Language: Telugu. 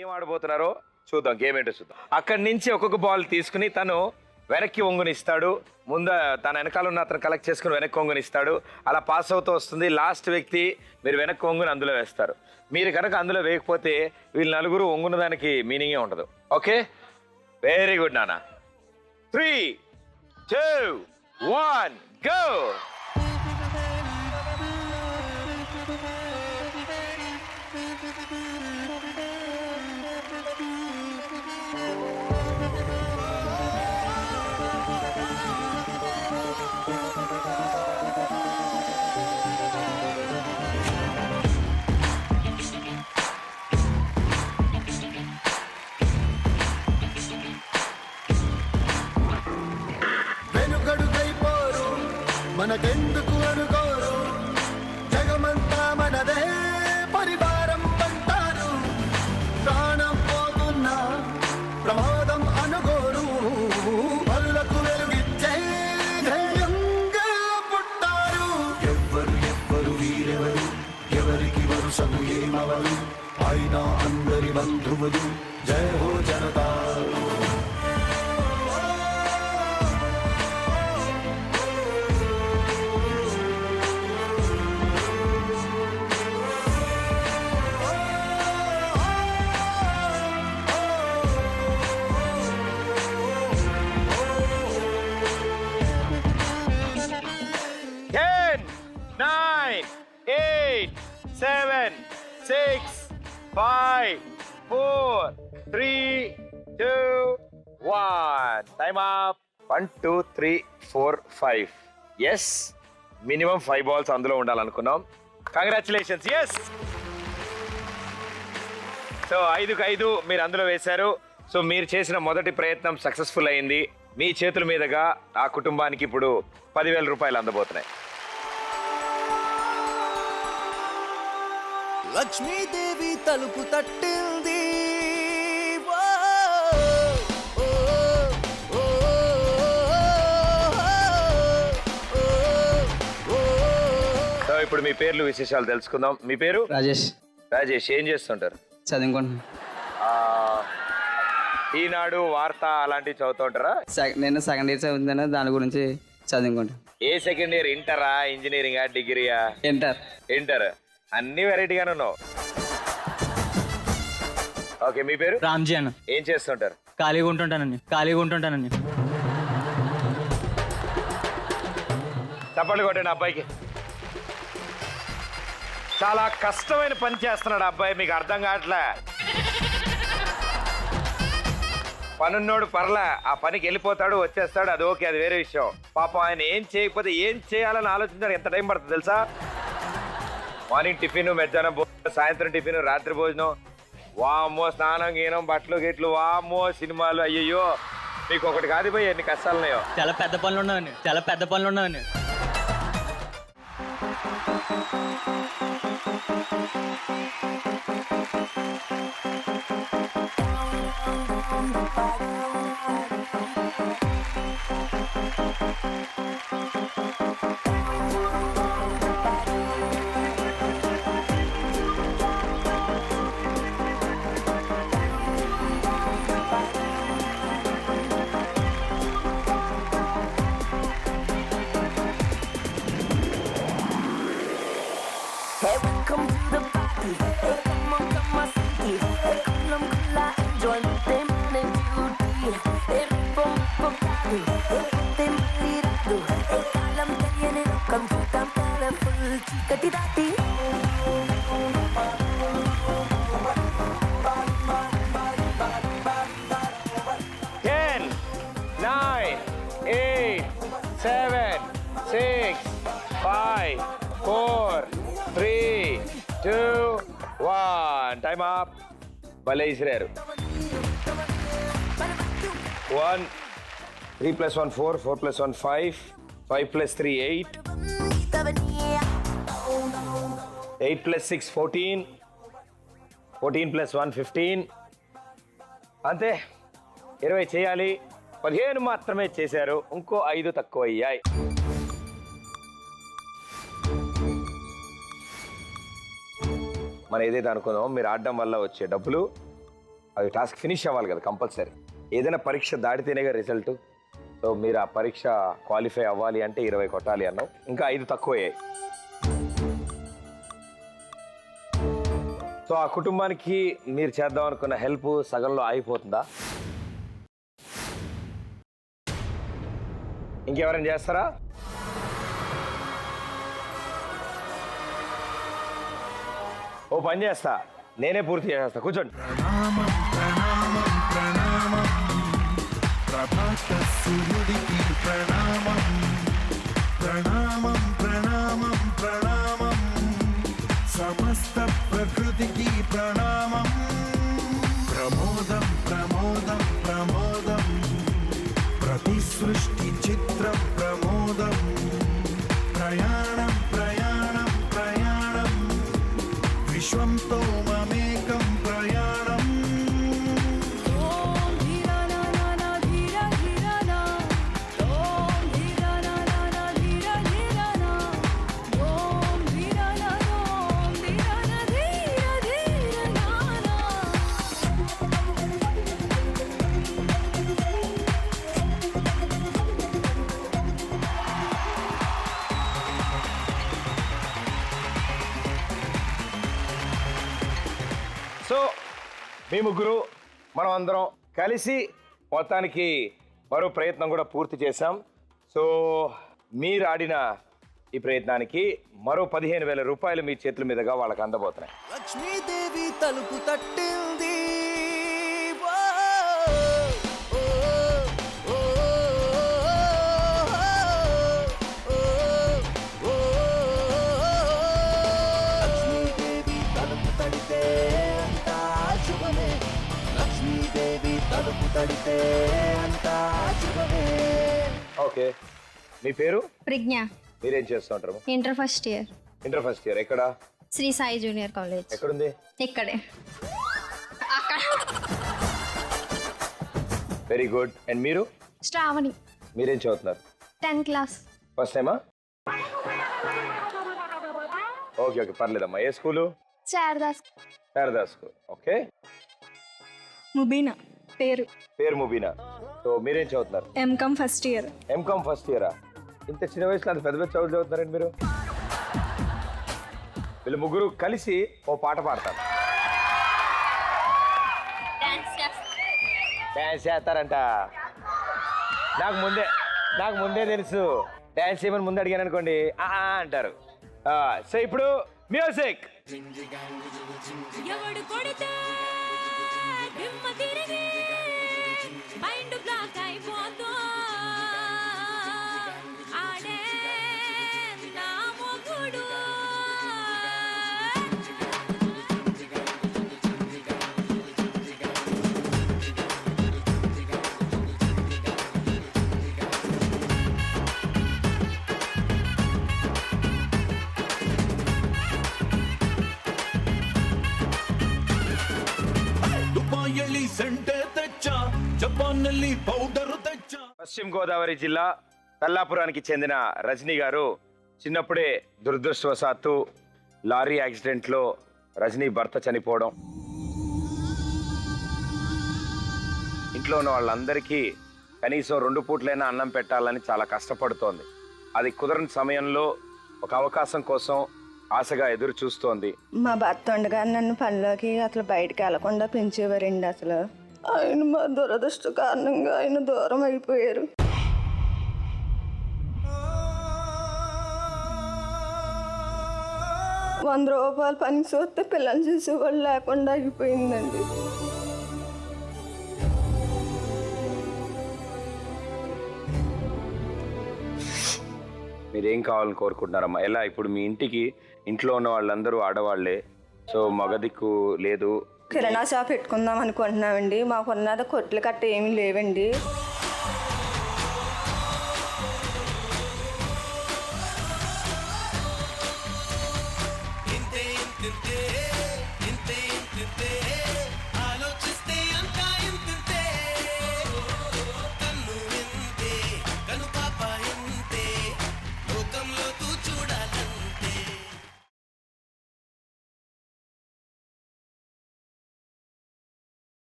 ఏం ఆడబోతున్నారో చూద్దాం. గేమ్ ఏంటో చూద్దాం. అక్కడి నుంచి ఒక్కొక్క బాల్ తీసుకుని తను వెనక్కి వంగునిస్తాడు. ముందు తన వెనకాల ఉన్న అతను కలెక్ట్ చేసుకుని వెనక్కి వంగునిస్తాడు. అలా పాస్ అవుతూ వస్తుంది. లాస్ట్ వ్యక్తి మీరు వెనక్కి వంగుని అందులో వేస్తారు. మీరు కనుక అందులో వేయకపోతే వీళ్ళు నలుగురు వంగున దానికి మీనింగే ఉండదు. ఓకే, వెరీ గుడ్ నాన్న. 3, 2, 1 గో. మనకెందుకు అనుకోరు, జగమంతా మనదే పరివారం అంటారు. ప్రాణం పోతున్నా ప్రమాదం అనుకోరు, పనులకు వెలుగిచ్చే ధైర్యంగా పుట్టారు. ఎవ్వరు వీరెవరు, ఎవరికి వరుసము ఏమవరు, అయినా అందరి బంధువులు. జయ హో Janata. 9, 8, 7, 6, 5, 4, 3, 2, 1. Time up. 1, 2, 3, 4, 5. Yes, minimum 5 balls అందులో ఉండాలనుకున్నాం. కంగ్రాచులేషన్స్. ఎస్. సో 5కు 5 మీరు అందులో వేశారు. సో మీరు చేసిన మొదటి ప్రయత్నం సక్సెస్ఫుల్ అయింది. మీ చేతుల మీదుగా ఆ కుటుంబానికి ఇప్పుడు 10,000 రూపాయలు అందబోతున్నాయి. లక్ష్మీదేవి తలుపు తట్టింది. సో ఇప్పుడు మీ పేర్లు విశేషాలు తెలుసుకుందాం. మీ పేరు? రాజేష్. రాజేష్, ఏం చేస్తుంటారు? చదువుకుంటున్నా. ఈనాడు, వార్త అలాంటివి చదువుతూ ఉంటారా? నేను సెకండ్ ఇయర్ చదువుతాను, దాని గురించి చదువుకుంటాను. ఏ సెకండ్ ఇయర్? ఇంటరా, ఇంజనీరింగా, డిగ్రీయా? ఇంటర్. ఇంటర్. అన్ని వెరైటీగానే ఉన్నావు. ఓకే, మీ పేరు? రామ్జీ అన్న. ఏం చేస్తుంటారు? ఖాళీగా ఉంటుంటానండి. చప్పట్లు కొట్టండి అబ్బాయికి. చాలా కష్టమైన పని చేస్తున్నాడు అబ్బాయి, మీకు అర్థం కావట్లే. పనున్నోడు పర్లే, ఆ పనికి వెళ్ళిపోతాడు, వచ్చేస్తాడు, అది ఓకే, అది వేరే విషయం. పాపం ఆయన ఏం చేయకపోతే ఏం చేయాలని ఆలోచించాడు. ఎంత టైం పడుతుంది తెలుసా? మార్నింగ్ టిఫిన్, మధ్యాహ్నం భోజనం, సాయంత్రం టిఫిన్, రాత్రి భోజనం, వామ్మో స్నానం గీనం, బట్టలు గిట్లు, వామ్మో సినిమాలు. అయ్యయ్యో, మీకు ఒకటి కాదు పోయి ఎన్ని కష్టాలున్నాయో. చాలా పెద్ద పనులు ఉన్నాయండి. Hey, welcome to the party. Hey, come on, city. Hey, kulla enjoy the morning beauty. Hey, bom, hey, te malirado. Hey, kalam teliyane lokam chutam colorful chikati dati. 10, 9, 8, 7, 6, 5, 4, 3, 2, 1. Time up. భలే ఇసిరారు. 1, 3 + 1 4, 4 + 1 5, 5 + 3 8, 8 + 6 14, 14 + 1 15. అంతే, 20 చేయాలి. 15 మాత్రమే చేశారు. ఇంకో 5 తక్కువ అయ్యాయి. మనం ఏదైతే అనుకున్నామో మీరు ఆడడం వల్ల వచ్చే డబ్బులు అది టాస్క్ ఫినిష్ అవ్వాలి కదా కంపల్సరీ. ఏదైనా పరీక్ష దాటితేనేగా రిజల్ట్. సో మీరు ఆ పరీక్ష క్వాలిఫై అవ్వాలి అంటే 20 కొట్టాలి అన్నావు, ఇంకా 5 తక్కువయ్యాయి. సో ఆ కుటుంబానికి మీరు చేద్దాం అనుకున్న హెల్ప్ సగంలో ఆగిపోతుందా? ఇంకెవరైనా చేస్తారా? ఓ పని చేస్తా, నేనే పూర్తి చేసేస్తా, కూర్చోండి. ప్రభాత సూర్యుడికి ప్రణామం ప్రణామం ప్రణామం ప్రణామం సమస్త ప్రకృతికి ప్రణామం ప్రమోదం ప్రమోదం ప్రమోదం ప్రతి సృష్టి చిత్ర ప్రమోదం ప్రయాణం ప్రయాణం ప్రయాణం విశ్వంతో మమేకం ప్రయాణం సో మీ ముగ్గురు మనం అందరం కలిసి మొత్తానికి మరో ప్రయత్నం కూడా పూర్తి చేశాం. సో మీరు ఆడిన ఈ ప్రయత్నానికి మరో 15,000 రూపాయలు మీ చేతుల మీదుగా వాళ్ళకి అందబోతున్నాయి. లక్ష్మీదేవి తలుపు తట్టింది లక్ష్మీదేవి తలుపు తడితే అంతా శుభమే లక్ష్మీదేవి తలుపు తడితే అంతా శుభమే. ఓకే, మీ పేరు? ప్రజ్ఞ, మీరేం చేస్తుంటారు? Inter first year, inter first year. ఎక్కడ? Sri Sai junior college. ఎక్కడుంది? ఇక్కడే. అక్కడ. Very good. అండ్ మీరు? శ్రావణి, మీరేం చదువుతున్నారు? 10th class. ఫస్ట్ టైమా? ఓకే ఓకే, పర్లేదమ్మా. ఏ school? Sharada's. Sharada school. Okay. Mubina పేరు. పేరు ముబీనా. సో మీరేం చదువుతున్నారు? MCom first year. MCom first ఇయరా? ఇంత చిన్న వయసులో అంత పెద్ద పెద్ద చదువులు చదువుతున్నారండి మీరు. వీళ్ళు ముగ్గురు కలిసి ఓ పాట పాడతారు. డ్యాన్స్ చేస్తారంట. నాకు ముందే తెలుసు. డ్యాన్స్ చేయమని ముందు అడిగాను అనుకోండి అంటారు. సో ఇప్పుడు మ్యూజిక్. ఎవడు కొడితే దిమ్మ తిరిగి మైండ్ బ్లాక్ అయిపోతో ఆడే నా మొగుడు. ದುಬಾಯಲ್ಲಿ ಸೆಂಟೆ ತೆಚ್ಚ ಜಪಾನ್ನಲ್ಲಿ ಪೌಡರ್ ತೆಚ್ಚ. పశ్చిమ గోదావరి జిల్లా తల్లాపురానికి చెందిన రజనీ గారు చిన్నప్పుడే దురదృష్టవశాత్తు లారీ యాక్సిడెంట్లో రజనీ భర్త చనిపోవడం, ఇంట్లో ఉన్న వాళ్ళందరికీ కనీసం 2 పూట్లైనా అన్నం పెట్టాలని చాలా కష్టపడుతోంది. అది కుదరని సమయంలో ఒక అవకాశం కోసం ఆశగా ఎదురు చూస్తోంది. మా భర్త ఉండగా నన్ను పనిలోకి అసలు బయటకు వెళ్లకుండా పెంచేవారండి. అసలు ఆయన మా దురదృష్ట కారణంగా ఆయన దూరం అయిపోయారు. ₹100 పనికి చూస్తే పిల్లలు చూసేవాళ్ళు లేకుండా అయిపోయిందండి. మీరేం కావాలని కోరుకుంటున్నారమ్మా? ఎలా ఇప్పుడు మీ ఇంట్లో ఉన్న వాళ్ళందరూ ఆడవాళ్లే, సో మగ దిక్కు లేదు. కిరాణా షాప్ పెట్టుకుందాం అనుకుంటున్నామండి. మాకున్నది కొట్లు కట్ట ఏమీ లేవండి.